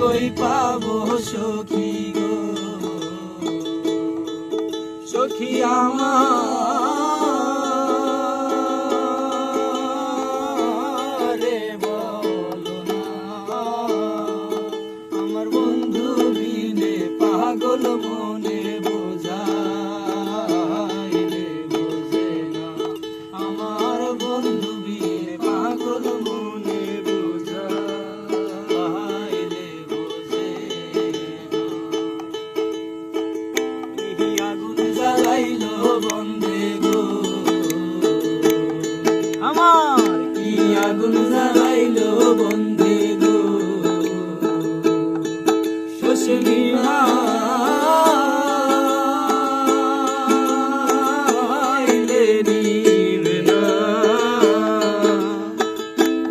কই পাবো সখী গো, সখী আমারে বলো না, আমার বন্ধু বিনে পাগল মনে বোঝাইলে বোঝে না, আমার বন্ধু বিনে পাগল মনে বোঝাইলে বোঝে না। কি আগুন জ্বালাইলো বন্ধে গো, আমার কি আগুন জ্বালাইলো বন্ধে গো, শোষে নিভাইলে নিবে না,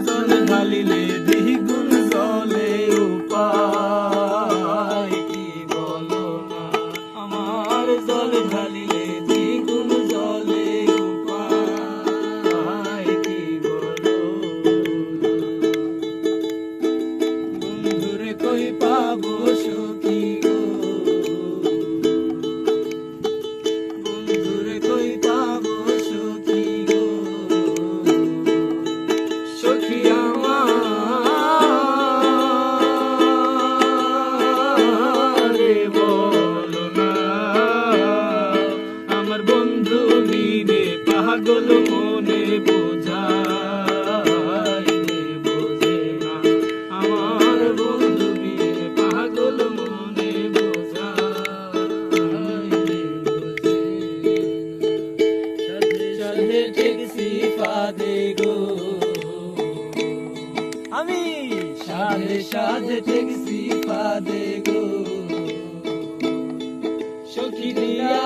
জল ঢালিলে দ্বিগুণ জলে উপায় কি বলো না, আমার জল ঢালিলে দ্বিগুণ জলে উপায় কি বলো না। বন্ধুরে কই পাবো সখী গো, বন্ধুরে কই পাবো সখী গো, সখী আমারে বলো না, আমার বন্ধু বিনে পাগল মনে বোঝাইলে বোঝে না, আমার বন্ধু বিনে পাগল মনে বোঝাইলে বোঝে না। সাধে ঠেকছি ফাঁদে গো, আমি সাধে সাধে ঠেকছি ফাঁদে গো, সখী দিয়া